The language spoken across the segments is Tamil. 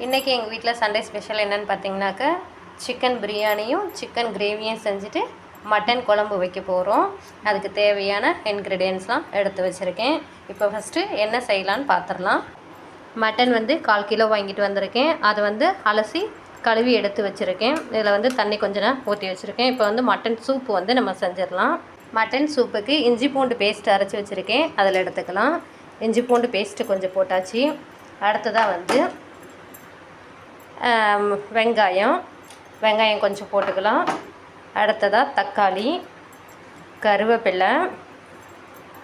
இன்றைக்கி எங்கள் வீட்டில் சண்டே ஸ்பெஷல் என்னென்னு பார்த்தீங்கன்னாக்கா சிக்கன் பிரியாணியும் சிக்கன் கிரேவியும் செஞ்சுட்டு மட்டன் குழம்பு வைக்க போகிறோம். அதுக்கு தேவையான இன்க்ரீடியன்ட்ஸ்லாம் எடுத்து வச்சுருக்கேன். இப்போ ஃபஸ்ட்டு என்ன செய்யலான்னு பார்த்துடலாம். மட்டன் 1/4 கிலோ வாங்கிட்டு வந்திருக்கேன். அதை அலசி கழுவி எடுத்து வச்சுருக்கேன். இதில் தண்ணி கொஞ்சம் நான் ஊற்றி வச்சுருக்கேன். இப்போ மட்டன் சூப்பு நம்ம செஞ்சிடலாம். மட்டன் சூப்புக்கு இஞ்சி பூண்டு பேஸ்ட் அரைச்சி வச்சுருக்கேன், அதில் எடுத்துக்கலாம். இஞ்சி பூண்டு பேஸ்ட்டு கொஞ்சம் போட்டாச்சு. அடுத்ததாக வெங்காயம் கொஞ்சம் போட்டுக்கலாம். அடுத்ததாக தக்காளி, கருவேப்பிலை,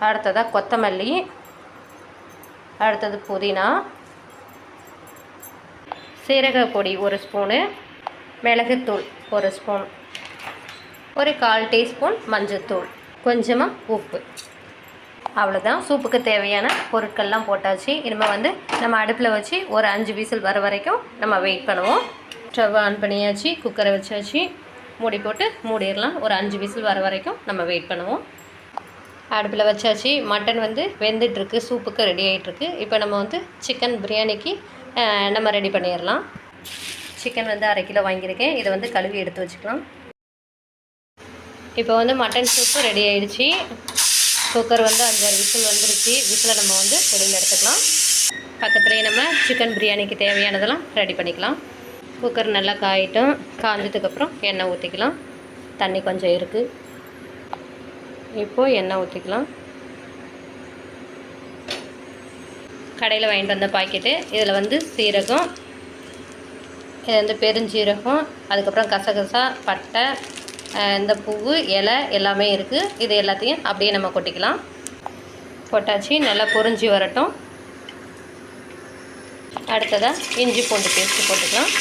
அடுத்ததாக கொத்தமல்லி, அடுத்தது புதினா, சீரக பொடி 1 ஸ்பூனு, மிளகுத்தூள் 1 ஸ்பூன், ஒரு 1/4 டீஸ்பூன் மஞ்சள்தூள், கொஞ்சமாக உப்பு. அவ்வளோதான். சூப்புக்கு தேவையான பொருட்கள்லாம் போட்டாச்சு. இனிமேல் நம்ம அடுப்பில் வச்சு ஒரு 5 விசில் வர வரைக்கும் நம்ம வெயிட் பண்ணுவோம். ஸ்டவ் ஆன் பண்ணியாச்சு, குக்கரை வச்சாச்சு, மூடி போட்டு மூடிடலாம். ஒரு 5 விசில் வர வரைக்கும் நம்ம வெயிட் பண்ணுவோம். அடுப்பில் வச்சாச்சு. மட்டன் வெந்துட்டுருக்கு, சூப்புக்கு ரெடி ஆகிட்டுருக்கு. இப்போ நம்ம சிக்கன் பிரியாணிக்கு நம்ம ரெடி பண்ணிடலாம். சிக்கன் 1/2 கிலோ வாங்கியிருக்கேன். இதை கழுவி எடுத்து வச்சுக்கலாம். இப்போ மட்டன் சூப்பு ரெடி ஆகிடுச்சு. குக்கர் 5-6 விசில் வந்துருச்சு. விசிலை நம்ம வெளியில் எடுத்துக்கலாம். பக்கத்துலேயே நம்ம சிக்கன் பிரியாணிக்கு தேவையானதெல்லாம் ரெடி பண்ணிக்கலாம். குக்கர் நல்லா காயிட்டும். காஞ்சதுக்கப்புறம் எண்ணெய் ஊற்றிக்கலாம். தண்ணி கொஞ்சம் இருக்குது. இப்போது எண்ணெய் ஊற்றிக்கலாம். கடையில் வாங்கிட்டு வந்த பாக்கெட்டு. இதில் சீரகம், இது பெருஞ்சீரகம், அதுக்கப்புறம் கசகசா, பட்டை, இந்த பூவு, இலை எல்லாமே இருக்குது. இது எல்லாத்தையும் அப்படியே நம்ம கொட்டிக்கலாம். கொட்டாச்சு. நல்லா பொரிஞ்சு வரட்டும். அடுத்ததாக இஞ்சி பூண்டு பேஸ்ட்டு போட்டுக்கலாம்.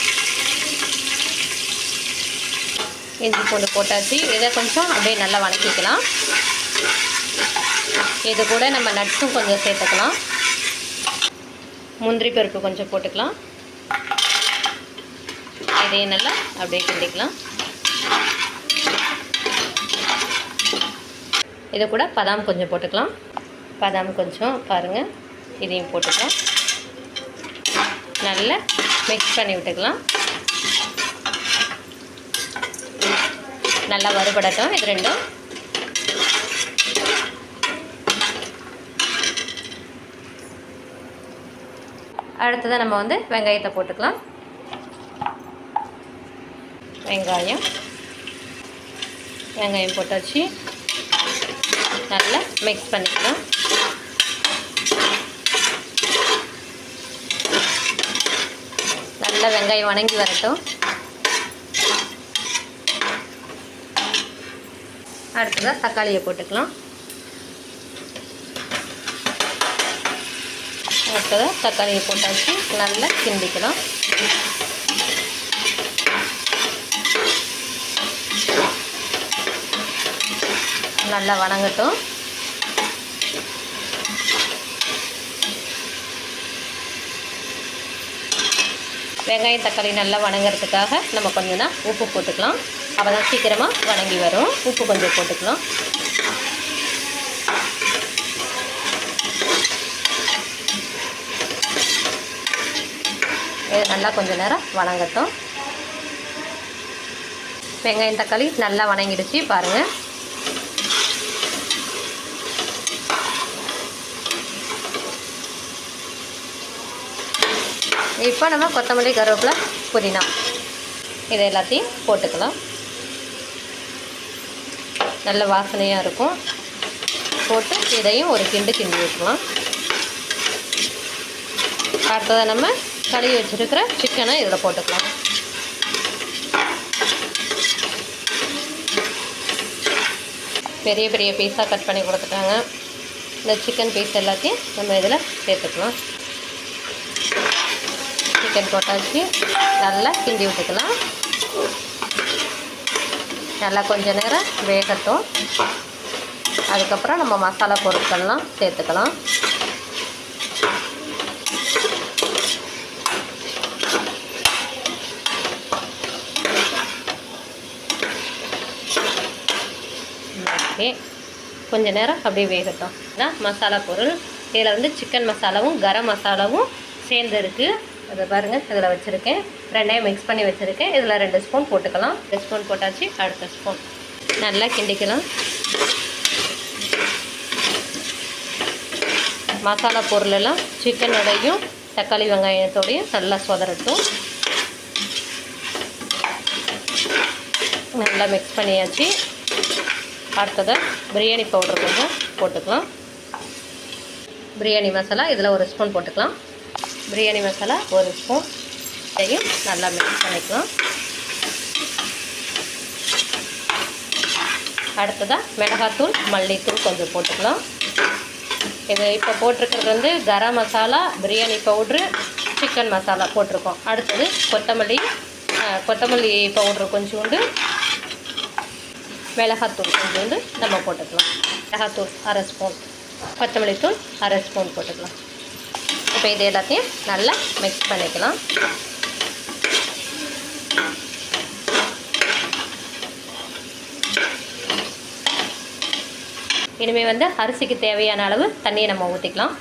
இஞ்சி பூண்டு போட்டாச்சு. இதை கொஞ்சம் அப்படியே நல்லா வதக்கிக்கலாம். இது கூட நம்ம நட்ஸும் கொஞ்சம் சேர்த்துக்கலாம். முந்திரி பருப்பு கொஞ்சம் போட்டுக்கலாம். இதையும் நல்லா அப்படியே கிண்டிக்கலாம். இது கூட பாதாம் கொஞ்சம் போட்டுக்கலாம். பாதாம் கொஞ்சம் பாருங்கள், இதையும் போட்டுக்கலாம். நல்லா மிக்ஸ் பண்ணி விட்டுக்கலாம். நல்லா வறுபடட்டும் இது ரெண்டும். அடுத்ததாக நம்ம வெங்காயத்தை போட்டுக்கலாம். வெங்காயம் போட்டாச்சு. நல்லா மிக்ஸ் பண்ணிக்கலாம். நல்லா வெங்காயம் வணங்கி வரட்டும். அடுத்ததாக தக்காளியை போட்டுக்கலாம். அடுத்ததாக தக்காளியை போட்டாச்சு. நல்லா கிண்டிக்கலாம். நல்லா வணங்கட்டும். வெங்காயம் தக்காளி நல்லா வணங்கிறதுக்காக நம்ம கொஞ்சம் உப்பு போட்டுக்கலாம். அப்போ தான் சீக்கிரமாக வணங்கி வரும். உப்பு கொஞ்சம் போட்டுக்கலாம். இது நல்லா கொஞ்சம் நேரம் வணங்கட்டும். வெங்காயம் தக்காளி நல்லா வணங்கிடுச்சு பாருங்கள். இப்போ நம்ம கொத்தமல்லி, கருவேப்பிலை, புதினா இது எல்லாத்தையும் போட்டுக்கலாம். நல்ல வாசனையாக இருக்கும். போட்டு இதையும் ஒரு கிண்டி விட்டுக்கலாம். அடுத்ததாக நம்ம கழுவி வச்சுருக்கிற சிக்கனை இதில் போட்டுக்கலாம். பெரிய பெரிய பீஸாக கட் பண்ணி கொடுத்துட்டாங்க. இந்த சிக்கன் பீஸ் எல்லாத்தையும் நம்ம இதில் சேர்த்துக்கலாம். சிக்கன் போட்டாச்சு. நல்லா கிண்டி விட்டுக்கலாம். நல்லா கொஞ்ச நேரம் வேகட்டும். அதுக்கப்புறம் நம்ம மசாலா பொருட்கள்லாம் சேர்த்துக்கலாம். ஓகே, கொஞ்ச நேரம் அப்படியே வேகட்டும். மசாலா பொருள் இதில் சிக்கன் மசாலாவும் கரம் மசாலாவும் சேர்ந்து இருக்குது. அதை பாருங்கள், இதில் வச்சுருக்கேன். ரெண்டையும் மிக்ஸ் பண்ணி வச்சுருக்கேன். இதில் 2 ஸ்பூன் போட்டுக்கலாம். 2 ஸ்பூன் போட்டாச்சு. அடுத்த ஸ்பூன் நல்லா கிண்டிக்கலாம். மசாலா பொருளெல்லாம் சிக்கனோடையும் தக்காளி வெங்காயத்தோடையும் நல்லா சொதரட்டும். நல்லா மிக்ஸ் பண்ணியாச்சு. அடுத்ததாக பிரியாணி பவுடர் கொஞ்சம் போட்டுக்கலாம். பிரியாணி மசாலா இதில் 1 ஸ்பூன் போட்டுக்கலாம். பிரியாணி மசாலா 1 ஸ்பூன் இதையும் நல்லா மிக்ஸ் பண்ணிக்கலாம். அடுத்ததாக மிளகாத்தூள் மல்லித்தூள் கொஞ்சம் போட்டுக்கலாம். இது இப்போ போட்டிருக்கிறது வந்து கரம் மசாலா, பிரியாணி பவுட்ரு, சிக்கன் மசாலா போட்டிருக்கோம். அடுத்தது கொத்தமல்லி பவுட்ரு கொஞ்சோண்டு, மிளகாத்தூள் கொஞ்சோண்டு நம்ம போட்டுக்கலாம். மிளகாத்தூள் 1/2 ஸ்பூன், கொத்தமல்லி தூள் 1/2 ஸ்பூன் போட்டுக்கலாம். இப்போ இது எல்லாத்தையும் நல்லா மிக்ஸ் பண்ணிக்கலாம். இனிமேல் வந்து அரிசிக்கு தேவையான அளவு தண்ணியை நம்ம ஊற்றிக்கலாம்.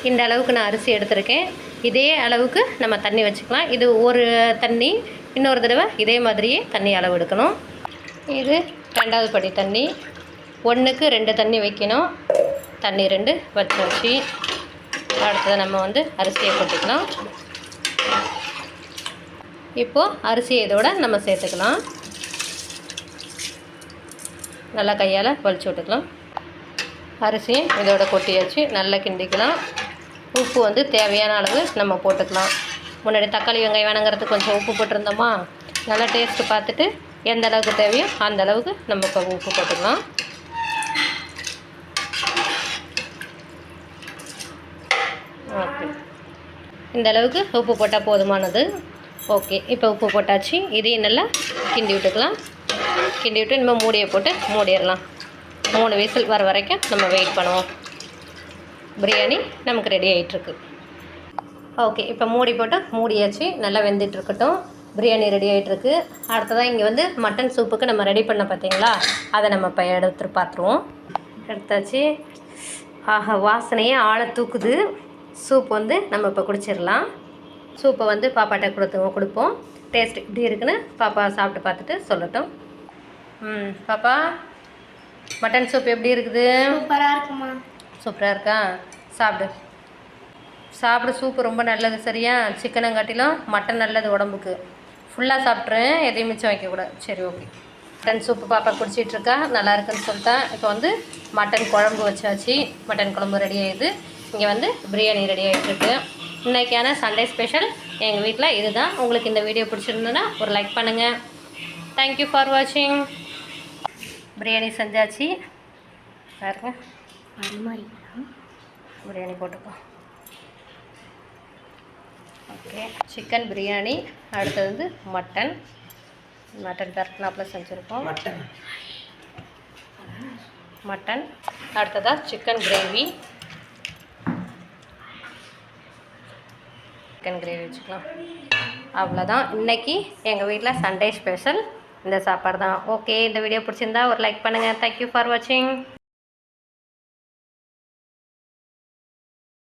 இந்த அளவுக்கு நான் அரிசி எடுத்திருக்கேன். இதே அளவுக்கு நம்ம தண்ணி வச்சுக்கலாம். இது ஒரு தண்ணி, இன்னொரு தடவை இதே மாதிரியே தண்ணி அளவு எடுக்கணும். இது 2வது படி தண்ணி. 1க்கு 2 தண்ணி வைக்கணும். தண்ணி 2 வச்சு அடுத்தது நம்ம வந்து அரிசியை கொட்டிக்கலாம். இப்போது அரிசியை இதோட நம்ம சேர்த்துக்கலாம். நல்லா கையால் வலிச்சு விட்டுக்கலாம். அரிசியை இதோட கொட்டியாச்சு. நல்லா கிண்டிக்கலாம். உப்பு வந்து தேவையான அளவு நம்ம போட்டுக்கலாம். முன்னாடி தக்காளி வெங்காயம் வேணுங்கிறதுக்கு கொஞ்சம் உப்பு போட்டிருந்தோமா, நல்லா டேஸ்ட்டு பார்த்துட்டு எந்த அளவுக்கு தேவையோ அந்த அளவுக்கு நம்ம இப்போ உப்பு போட்டுக்கலாம். ஓகே, இந்த அளவுக்கு உப்பு போட்டால் போதுமானது. ஓகே, இப்போ உப்பு போட்டாச்சு. இதையும் நல்லா கிண்டி விட்டுக்கலாம். கிண்டி விட்டு நம்ம மூடியை போட்டு மூடிடலாம். 3 விசில் வர வரைக்கும் நம்ம வெயிட் பண்ணுவோம். பிரியாணி நமக்கு ரெடி ஆகிட்டுருக்கு. ஓகே, இப்போ மூடி போட்டு மூடியாச்சு. நல்லா வெந்துட்டுருக்கட்டும். பிரியாணி ரெடி ஆகிட்டுருக்கு. அடுத்ததாக இங்கே வந்து மட்டன் சூப்புக்கு நம்ம ரெடி பண்ண பார்த்தீங்களா, அதை நம்ம இப்போ எடுத்து பார்த்துருவோம். எடுத்தாச்சு. ஆஹா, வாசனையே ஆளை தூக்குது. சூப் வந்து நம்ம இப்போ குடிச்சிடலாம். சூப்பை வந்து பாப்பாட்ட கொடுப்போம். டேஸ்ட் இப்படி இருக்குன்னு பாப்பா சாப்பிட்டு பார்த்துட்டு சொல்லட்டும். பாப்பா, மட்டன் சூப் எப்படி இருக்குது? சூப்பராக இருக்குமா? சூப்பராக இருக்கா? சாப்பிடு. சூப்பு ரொம்ப நல்லது. சரியா? சிக்கனங்காட்டிலும் மட்டன் நல்லது உடம்புக்கு. ஃபுல்லாக சாப்பிட்றேன், எதையும் மிச்சம் வைக்கக்கூடாது. சரி, ஓகே. மட்டன் சூப்பு பாப்பா குடிச்சிட்ருக்கா. நல்லா இருக்குன்னு சொல்லிட்டேன். இப்போ வந்து மட்டன் குழம்பு வச்சாச்சு. மட்டன் குழம்பு ரெடி ஆகிடுது. இங்கே வந்து பிரியாணி ரெடி ஆகிட்டுருக்கு. இன்றைக்கான சண்டே ஸ்பெஷல் எங்கள் வீட்டில் இதுதான். உங்களுக்கு இந்த வீடியோ பிடிச்சிருந்ததுன்னா ஒரு லைக் பண்ணுங்கள். தேங்க்யூ ஃபார் வாட்சிங். பிரியாணி செஞ்சாச்சு. பாருங்க, பிரியாணி போட்டுப்போம். Okay, chicken biryani. அடுத்தது வந்து மட்டன் பரட்டினாப்பில் செஞ்சுருக்கோம். மட்டன். அடுத்ததாக சிக்கன் கிரேவி. சிக்கன் கிரேவி வச்சுக்கலாம். அவ்வளோதான். இன்றைக்கி எங்கள் வீட்டில் சண்டே ஸ்பெஷல் இந்த சாப்பாடு தான். ஓகே, இந்த வீடியோ பிடிச்சிருந்தா ஒரு லைக் பண்ணுங்கள். தேங்க்யூ ஃபார் வாட்சிங்.